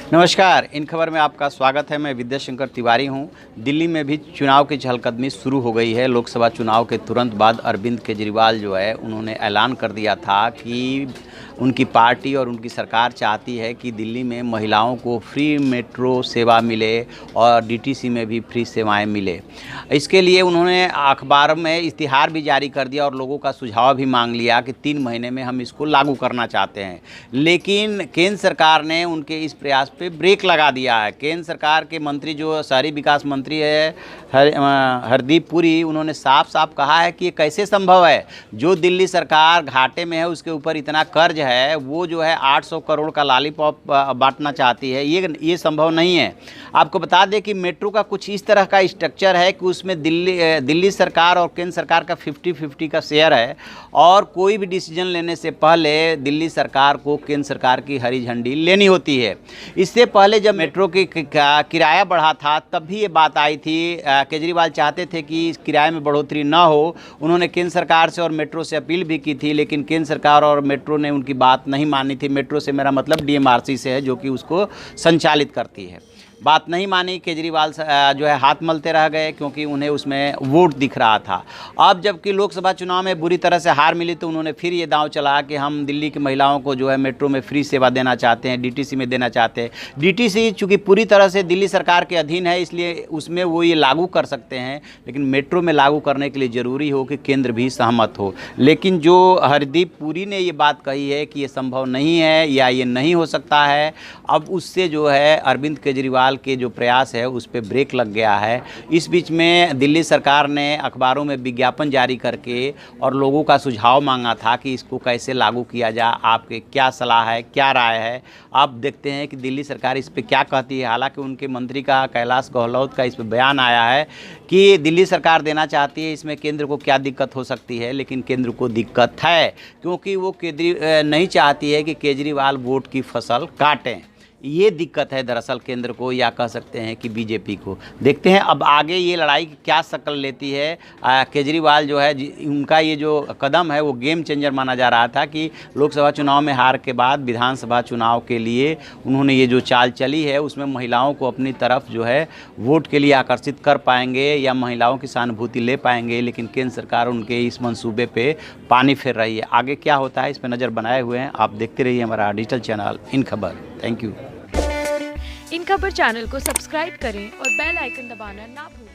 नमस्कार, इन खबर में आपका स्वागत है। मैं विद्याशंकर तिवारी हूं। दिल्ली में भी चुनाव की चहलकदमी शुरू हो गई है। लोकसभा चुनाव के तुरंत बाद अरविंद केजरीवाल जो है उन्होंने ऐलान कर दिया था कि उनकी पार्टी और उनकी सरकार चाहती है कि दिल्ली में महिलाओं को फ्री मेट्रो सेवा मिले और डीटीसी में भी फ्री सेवाएं मिले। इसके लिए उन्होंने अखबार में इश्तिहार भी जारी कर दिया और लोगों का सुझाव भी मांग लिया कि 3 महीने में हम इसको लागू करना चाहते हैं। लेकिन केंद्र सरकार ने उनके इस प्रयास पे ब्रेक लगा दिया है। केंद्र सरकार के मंत्री जो शहरी विकास मंत्री है हरदीप पुरी, उन्होंने साफ साफ कहा है कि ये कैसे संभव है, जो दिल्ली सरकार घाटे में है उसके ऊपर इतना कर्ज है, वो जो है 800 करोड़ का लॉलीपॉप बांटना चाहती है। ये संभव नहीं है। आपको बता दें कि मेट्रो का कुछ इस तरह का स्ट्रक्चर है कि उसमें दिल्ली सरकार और केंद्र सरकार का 50-50 का शेयर है और कोई भी डिसीजन लेने से पहले दिल्ली सरकार को केंद्र सरकार की हरी झंडी लेनी होती है। इससे पहले जब मेट्रो की किराया बढ़ा था तब भी ये बात आई थी। केजरीवाल चाहते थे कि इस किराए में बढ़ोतरी ना हो। उन्होंने केंद्र सरकार से और मेट्रो से अपील भी की थी, लेकिन केंद्र सरकार और मेट्रो ने उनकी बात नहीं मानी थी। मेट्रो से मेरा मतलब डीएमआरसी से है, जो कि उसको संचालित करती है। बात नहीं मानी। केजरीवाल जो है हाथ मलते रह गए क्योंकि उन्हें उसमें वोट दिख रहा था। अब जबकि लोकसभा चुनाव में बुरी तरह से हार मिली तो उन्होंने फिर ये दांव चला कि हम दिल्ली की महिलाओं को जो है मेट्रो में फ्री सेवा देना चाहते हैं, डीटीसी में देना चाहते हैं। डीटीसी चूँकि पूरी तरह से दिल्ली सरकार के अधीन है, इसलिए उसमें वो ये लागू कर सकते हैं, लेकिन मेट्रो में लागू करने के लिए ज़रूरी हो कि केंद्र भी सहमत हो। लेकिन जो हरदीप पुरी ने ये बात कही है कि ये संभव नहीं है या ये नहीं हो सकता है, अब उससे जो है अरविंद केजरीवाल के जो प्रयास है उस पर ब्रेक लग गया है। इस बीच में दिल्ली सरकार ने अखबारों में विज्ञापन जारी करके और लोगों का सुझाव मांगा था कि इसको कैसे लागू किया जाए, आपके क्या सलाह है, क्या राय है। आप देखते हैं कि दिल्ली सरकार इस पे क्या कहती है। हालांकि उनके मंत्री का कैलाश गहलोत का इस पे बयान आया है कि दिल्ली सरकार देना चाहती है, इसमें केंद्र को क्या दिक्कत हो सकती है, लेकिन केंद्र को दिक्कत है क्योंकि वो नहीं चाहती है कि केजरीवाल वोट की फसल काटें। ये दिक्कत है दरअसल केंद्र को, या कह सकते हैं कि बीजेपी को। देखते हैं अब आगे ये लड़ाई क्या शक्ल लेती है। केजरीवाल जो है उनका ये जो कदम है वो गेम चेंजर माना जा रहा था कि लोकसभा चुनाव में हार के बाद विधानसभा चुनाव के लिए उन्होंने ये जो चाल चली है उसमें महिलाओं को अपनी तरफ जो है वोट के लिए आकर्षित कर पाएंगे या महिलाओं की सहानुभूति ले पाएंगे। लेकिन केंद्र सरकार उनके इस मंसूबे पर पानी फेर रही है। आगे क्या होता है इस पर नज़र बनाए हुए हैं। आप देखते रहिए हमारा डिजिटल चैनल इन खबर। Thank you. इन खबर चैनल को सब्सक्राइब करें और बेल आइकन दबाना ना भूलें।